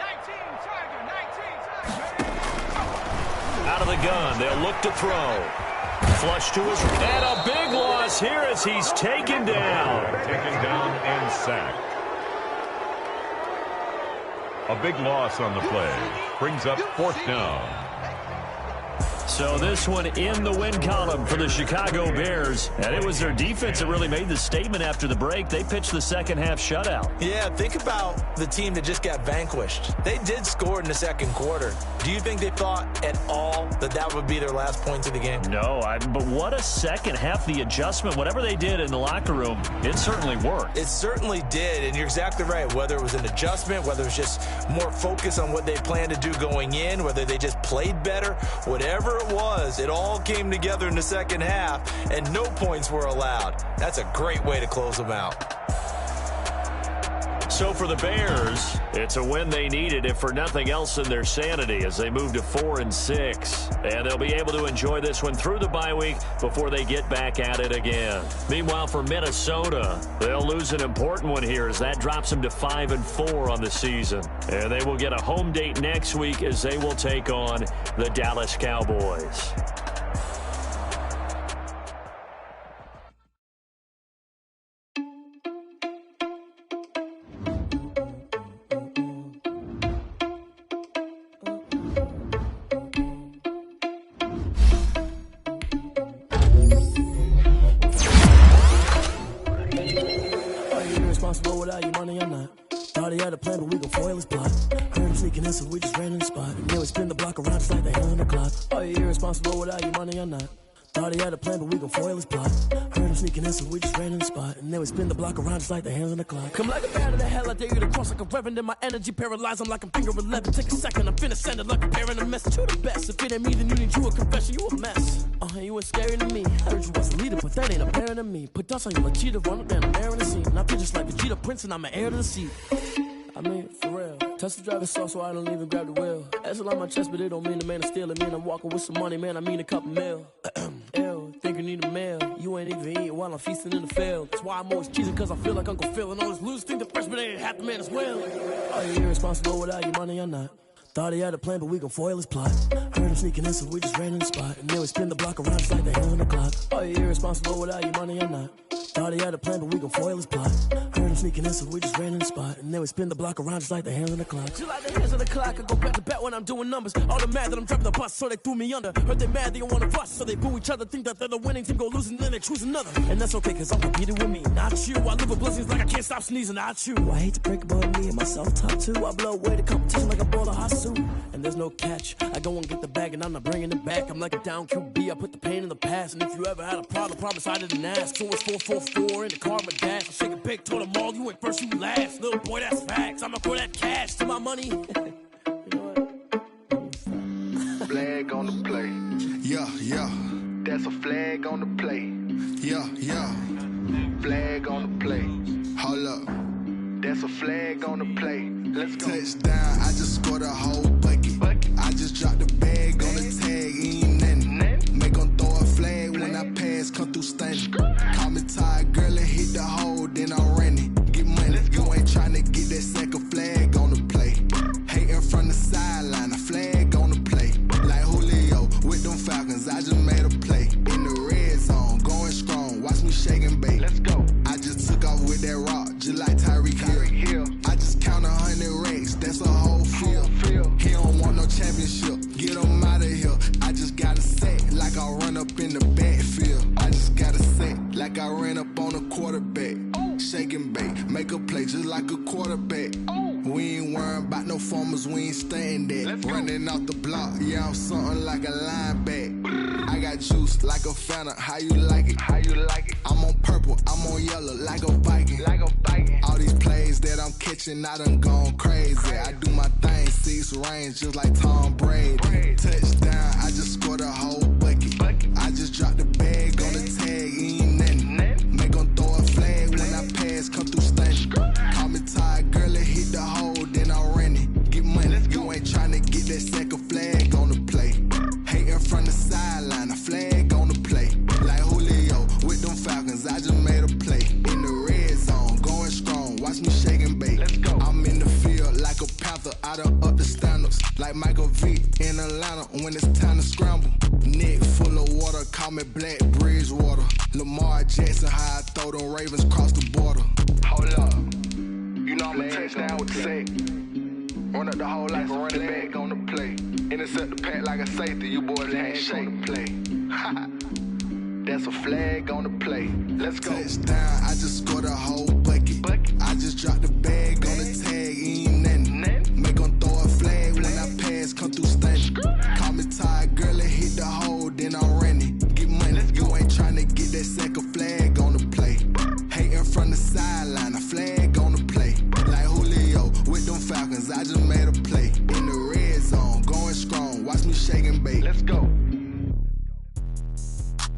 19 Out of the gun, they'll look to throw. Flush to his, and a big loss here as he's taken down. Taken down and sacked. A big loss on the play. Brings up 4th down. So this one in the win column for the Chicago Bears. And it was their defense that really made the statement after the break. They pitched the second half shutout. Yeah, think about the team that just got vanquished. They did score in the 2nd quarter. Do you think they thought at all that that would be their last points of the game? No, but what a second half. The adjustment, whatever they did in the locker room, it certainly worked. It certainly did, and you're exactly right. Whether it was an adjustment, whether it was just more focus on what they planned to do going in, whether they just played better, whatever it was, it all came together in the second half, and no points were allowed. That's a great way to close them out. So for the Bears, it's a win they needed, if for nothing else in their sanity, as they move to 4-6. And they'll be able to enjoy this one through the bye week before they get back at it again. Meanwhile, for Minnesota, they'll lose an important one here as that drops them to 5-4 on the season. And they will get a home date next week as they will take on the Dallas Cowboys. Thought he had a plan, but we gon' foil his plot. Heard him sneaking in, so we just ran in the spot. And then we spin the block around just like the hell in the clock. Are you irresponsible without your money or not? Thought he had a plan, but we gon' foil his plot. Heard him sneaking in, so we just ran in the spot. And then we spin the block around just like the hands on the clock. Come like a bat of the hell, I dare you to cross like a reverend. And my energy paralyzed, I'm like I'm finger 11. Take a second, I'm finna send it like a parent a message. You the best, if it ain't me, then you need you a confession. You a mess, you ain't scary to me. Heard you was a leader, but that ain't apparent to me. Put dust on you like cheetah, run up down the air in the scene. And I feel just like Vegeta Prince, and I'm an heir to the seat. I mean, for real. Touch the driver's sauce so I don't even grab the wheel. That's on my chest, but it don't mean the man is stealing. Man, I'm walking with some money, man, I mean a couple mil. Ew, think you need a meal. You ain't even eating while I'm feasting in the field. That's why I'm always cheesing, cause I feel like Uncle Phil. And all those losers think the freshman ain't half the man as well. Are you irresponsible without your money or not? Thought he had a plan, but we gon' foil his plot. Heard him sneaking in, so we just ran in the spot. And then we spin the block around just like the hell in the clock. Are you irresponsible without your money or not? Thought he had a plan, but we gon' foil his plot. Heard him sneaking in, so we just ran in the spot. And then we spin the block around just like the hands on the clock. Just like the hands on the clock, I go back to back when I'm doing numbers. All the mad that I'm driving the bus, so they threw me under. Heard they mad, they don't wanna fuss, so they boo each other. Think that they're the winning team, go losing, then they choose another. And that's okay, cause I'm competing with me, not you. I live with blessings like I can't stop sneezing, not you. I hate to break about me and my self-talk too. I blow away the competition like a ball of hot soup. And there's no catch, I go and get the bag and I'm not bringing it back. I'm like a down QB, I put the pain in the past. And if you ever had a problem, promise I didn't ask. So it's 444 in the car, my dash. I shake a big, told them all, you ain't first, you last. Little boy, that's facts, I'ma throw that cash to my money. You know what? Flag on the play. Yeah, yeah. That's a flag on the play. Yeah, yeah. Flag on the play. Hold up. That's a flag on the play. Let's go. Touchdown, I just scored a whole bucket. I just dropped the bag on the tag, ain't nothing. Make 'em throw a flag when I pass, come through stunning. Call me tired, girl, and hit the hole, then I'm running. Get money, you ain't tryna get that second flag on the play. Hating from the sideline, a flag on the play. Like Julio with them Falcons, I just made a play. In the red zone, going strong, watch me shake and bake. Let's go. I just took off with that rock, just like Tyreek Hill. I just count 100 racks, that's a whole field. He don't want no championship, get him out of here. I just gotta set like I run up in the backfield. I just gotta set like I ran up on a quarterback. Shake and bake, make a play just like a quarterback. We ain't worrying about no formers, we ain't staying there. Running off the block, yeah, I'm something like a linebacker. I got juice like a Fanta, how you like it? How you like it? I'm on purple, I'm on yellow, like a Viking. Like a Viking. All these plays that I'm catching, I done gone crazy. I do my thing, 6 range, just like Tom Brady. Touchdown, I just scored a whole bucket. I just dropped the bag on the tag, ain't nothing. Make 'em throw a flag when I pass, come through stunning. Call me tired, girl, and hit the hole, then I'm running. Get money, you ain't tryna get that second flag on the play. Hating from the sideline, a flag on the play. Like Julio with them Falcons, I just made a play. In the red zone, going strong, watch me shake and bake. Let's go. I'm in the field like a panther, I done up the standards. Like Michael Vick in Atlanta when it's time to scramble. Neck full of water, call me Black Bridgewater. Lamar Jackson, how I throw them Ravens cross the border. Hold up. You know I'm a touchdown with the sack. Run up the whole life and run it back on the play. Intercept the pack like a safety, you boys ain't shake the play. That's a flag on the play. Let's go. Touchdown, I just scored a whole bucket. I just dropped the bag on the tag, ain't nothing. Make 'em throw a flag when I pass, come through stunning. Call me tired, girl, and hit the hole, then I'm running. Get money, you ain't tryna get that second flag on the play. Hating from the sideline, a flag on the play. Like Julio with them Falcons, I just made a play. In the red zone, going strong, watch me shake and bake. Let's go.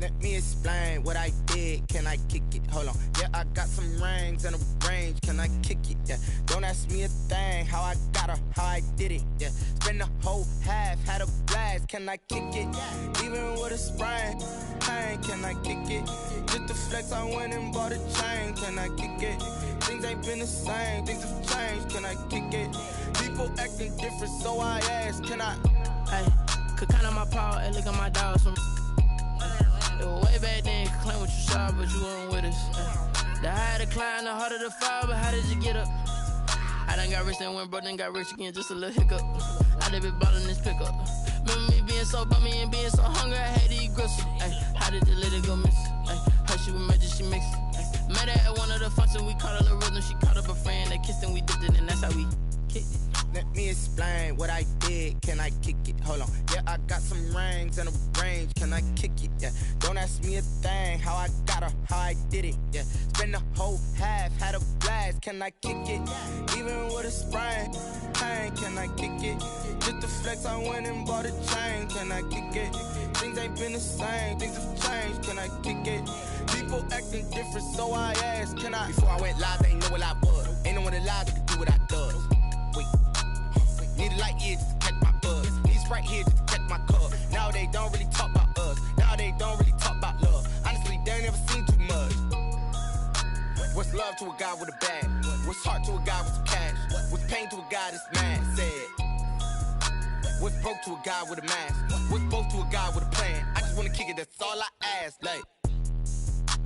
Let me explain what I did. Can I kick it? Hold on. Yeah, I got some rings and a range. Can I kick it? Yeah. Don't ask me a thing. How I got her, how I did it. Yeah. Spend the whole half, had a blast. Can I kick it? Even with a sprain. Pain, can I kick it? Just the flex, I went and bought a chain. Can I kick it? Things ain't been the same. Things have changed. Can I kick it? People acting different, so I ask. Can I? Hey, could count on my power and look at my dogs. Way back then, you could claim what you saw, but you weren't with us. The higher the climb, the harder the fall, but how did you get up? I done got rich, then went broke, then got rich again, just a little hiccup. I done been ballin' this pickup. Remember me being so bummy and being so hungry, I had to eat gristle. Ay, how did you let it go miss? Ay, how she was magic, she mixed. Met her at one of the functions, we caught a little rhythm. She caught up a friend, they kissed and we dipped it, and that's how we kicked it. Let me explain what I did. Can I kick it? Hold on. Yeah, I got some rings and a range. Can I kick it? Yeah. Don't ask me a thing. How I got her, how I did it. Yeah. Spend the whole half, had a blast. Can I kick it? Even with a sprain, pain. Can I kick it? Just to flex, I went and bought a chain. Can I kick it? Things ain't been the same. Things have changed. Can I kick it? People acting different, so I asked. Can I? Before I went live, they ain't know what I was. Ain't no one alive that could do what I does. Wait. Need a light year just to catch my buzz. Need Sprite here just to catch my cup. Now they don't really talk about us. Now they don't really talk about love. Honestly, they ain't never seen too much. What's love to a guy with a bag? What's heart to a guy with some cash? What's pain to a guy that's mad? Said. What's broke to a guy with a mask? What's both to a guy with a plan? I just wanna kick it, that's all I ask. Like,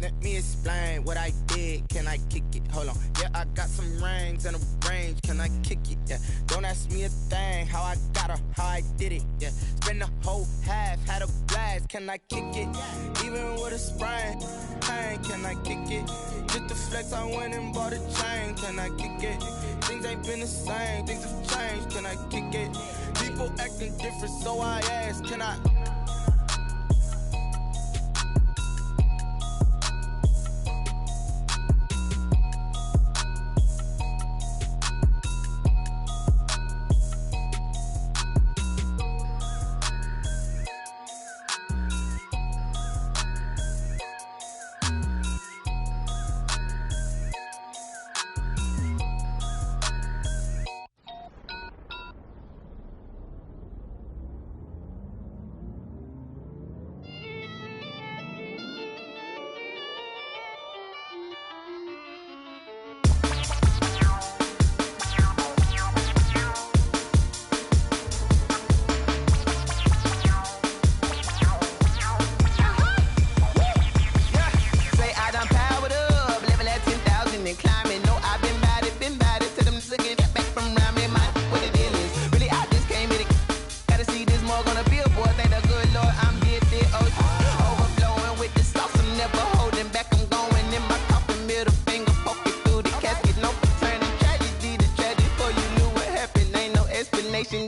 let me explain what I did. Can I kick it? Hold on. Yeah, I got some rings and a range. Can I kick it? Yeah. Don't ask me a thing. How I got her, how I did it. Yeah. Spend the whole half, had a blast. Can I kick it? Even with a sprain, pain. Can I kick it? Just to flex, I went and bought a chain. Can I kick it? Things ain't been the same. Things have changed. Can I kick it? People acting different, so I asked. Can I?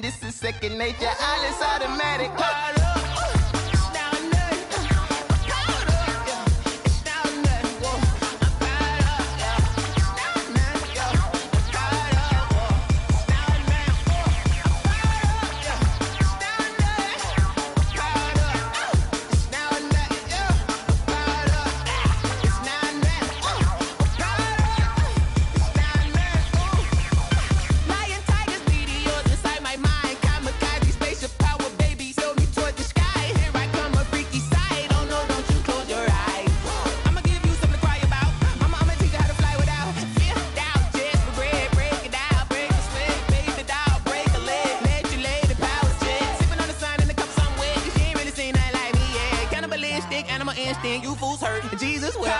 This is second nature, all is automatic. You fools hurt. Jesus will.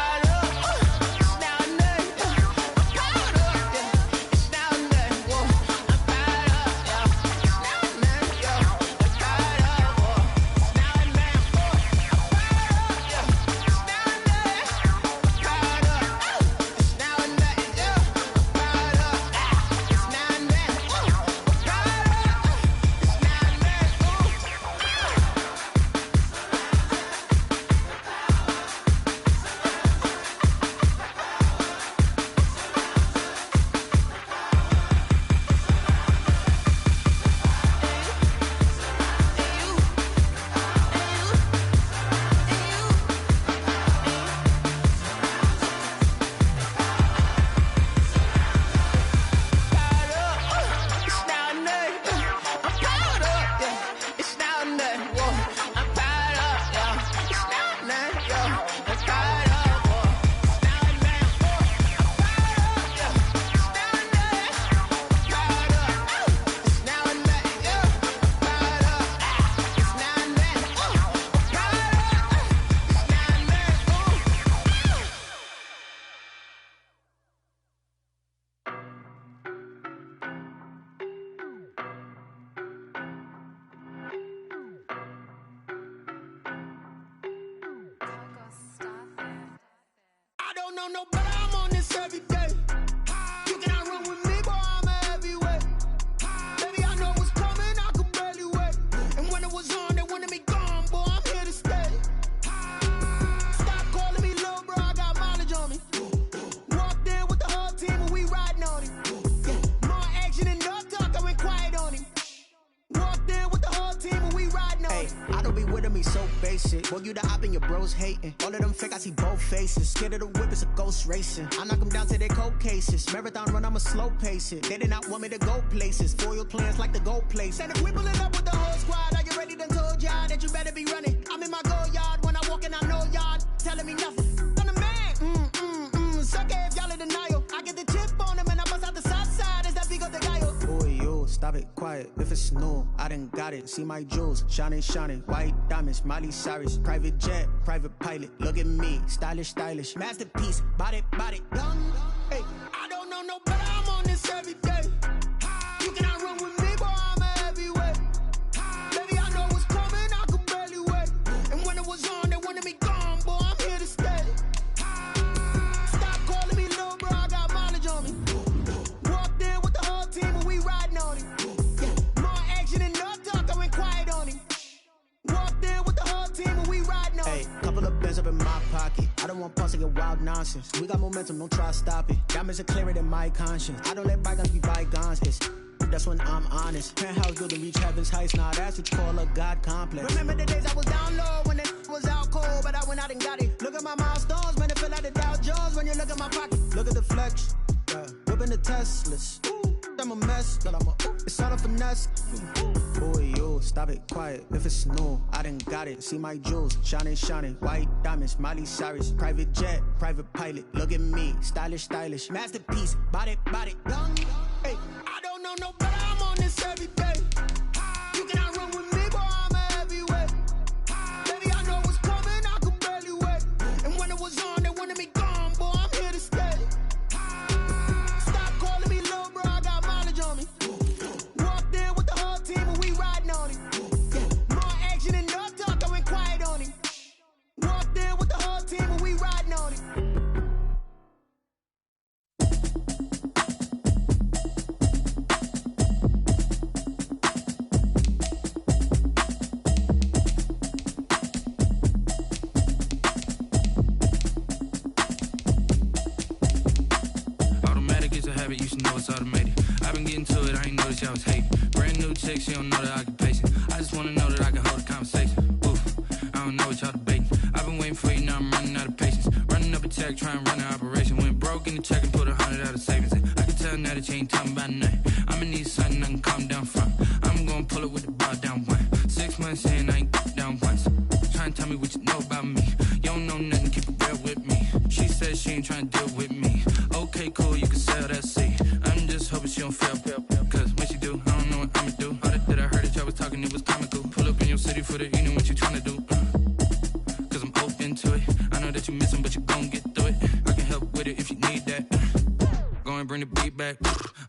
I don't know nobody. every day. You cannot run with me, boy, I'm a heavyweight. Baby, I know what's coming, I could barely wait. And when it was on, they wanted me gone, boy, I'm here to stay. Stop calling me little bro, I got mileage on me. Walked in with the whole team and we riding on him. Yeah, more action and no talk, I went quiet on him. Walked in with the whole team and we riding on him. I don't be with me so basic. Boy, you the op and your bros hating. All of them fake, I see both faces. Scared of the whip, it's a ghost racing. I knock them down to their cold cases. Marathon run, I'ma slow pace it. They did not want me to go places. Foil plans like the go place. And if we pulling up with the whole squad, are you ready? Done told y'all that you better be running. I'm in my go yard. When I walk in, I know y'all telling me nothing. I'm the man. Suck it if y'all in denial. I get the chip on them and I bust out the south side. Is that Vigo de Gallo? Boy, yo, stop it, quiet. If it's new, I done got it. See my jewels, shining, shining. White diamonds, Miley Cyrus. Private jet, private pilot. Look at me, stylish, stylish. Masterpiece, body, done. Hey, I don't know no better, I'm on this every day. You cannot run with me, boy, I'm a heavyweight. Baby, I know what's coming, I could barely wait. And when it was on, they wanted me gone, boy, I'm here to stay. Stop calling me little bro, I got mileage on me. Walked in with the whole team and we riding on him. Yeah, more action and no talk, I went quiet on him. Walked in with the whole team and we riding on him. Hey, couple of bands up in my pocket. I don't want pause to get wild nonsense. We got momentum, don't try to stop it. Diamonds are clearer than my conscience. I don't let bygones be bygones. That's when I'm honest. Penthouse building reach heaven's heights. Now that's what you call a God complex. Remember the days I was down low when it was out cold, but I went out and got it. Look at my milestones, man, it feel like the Dow Jones when you look at my pocket. Look at the flex, whipping the Teslas. I'm a mess, but it's all a finesse. Boy, yo, stop it, quiet. If it's new, I done got it. See my jewels, shining, shining. White diamonds, Miley Cyrus. Private jet, private pilot. Look at me, stylish, stylish. Masterpiece, body, done. Hey, I don't know no better, I'm on this every day. You cannot run with me, boy, I'm a heavyweight. Baby, I know what's coming, I could barely wait. And when it was on, they wanted me gone, boy, I'm here to stay. Stop calling me little bro, I got mileage on me. Walked in with the whole team and we riding on him. Yeah, more action and no talk, I went quiet on him. Walked in with the whole team and we riding on him. You should know it's automated. I've been getting to it, I ain't noticed y'all was hating. Brand new chick, she don't know the occupation. I just wanna know that I can hold a conversation. Oof, I don't know what y'all debating. I've been waiting for you, now I'm running out of patience. Running up a check, trying to run an operation. Went broke in the check and put 100 out of savings in. I can tell now that you ain't talking about nothing. I'ma need something I can calm down from. I'm gonna pull it with the bar down one. 6 months in, I ain't down once. Trying to tell me what you know about me. You don't know nothing, keep it real with me. She said she ain't trying to deal with me. Okay, cool, you can sell that seat. I'm just hoping she don't fail. Cause when she do, I don't know what I'ma do. All that I heard that y'all was talking, it was comical. Pull up in your city for the evening, what you tryna do? Cause I'm open to it. I know that you missing, but you gon' get through it. I can help with it if you need that. Go and bring the beat back.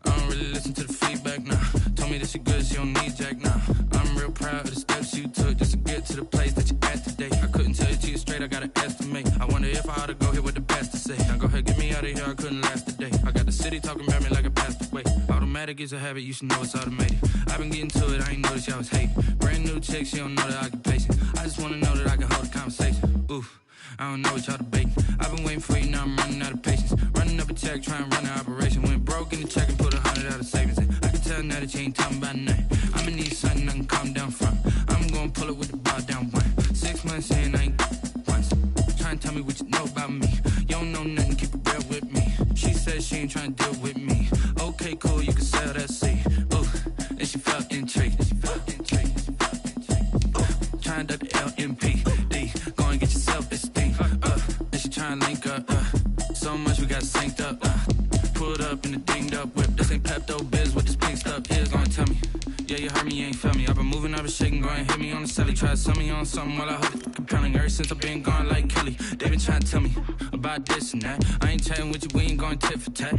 I don't really listen to the feedback, nah. Told me that she good, she don't need jack, nah. I'm real proud of the steps you took just to get to the place that you're at today. I couldn't tell you to you straight, I gotta estimate. I wonder if I ought to go here with the best to say. Now go ahead, get me out of here, I couldn't last a day. I got the city talking about me like I passed away. Automatic is a habit, you should know it's automated. I've been getting to it, I ain't noticed y'all was hating. Brand new chick, she don't know the occupation. I just wanna know that I can hold a conversation. Oof, I don't know what y'all debating. I've been waiting for you, now I'm running out of patience. Running up a check, trying to run an operation. Went broke in the check and put 100 out of savings in. I can tell now that you ain't talking about nothing. I'ma need something I can calm down from. I'm gonna pull it with the bar down one. 6 months in, I ain't once. Trying to tell me what you know about me. You don't know nothing, keep it real with me. She said she ain't trying to deal with me. Okay, cool, you can sell that seat. Ooh, and she felt intrigued. Trying to duck the LMPD. Go and get your self-esteem. And she trying to link up. So much we got synced up. Pulled up in the dinged up whip. This ain't Pepto-Biz, what this pink stuff is. Gonna tell me. Yeah, you heard me, you ain't felt me. I've been moving, I've been shaking, go and hit me on the celly. Try to sell me on something while I hold it compelling. Ever since I've been gone like Kelly, they been trying to tell me about this and that. I ain't chatting with you, we ain't going tit for tat.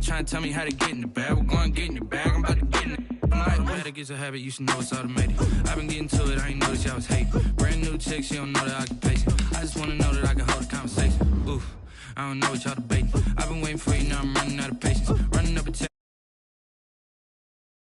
Trying to tell me how to get in the bag, we're going to get in the bag, I'm about to get in it. I'm like, automatic is a habit, you should know it's automated. I've been getting to it, I ain't noticed y'all was hating. Brand new chick, she don't know the occupation. I just wanna know that I can hold a conversation. Oof, I don't know what y'all debating. I've been been waiting for you, now I'm running out of patience.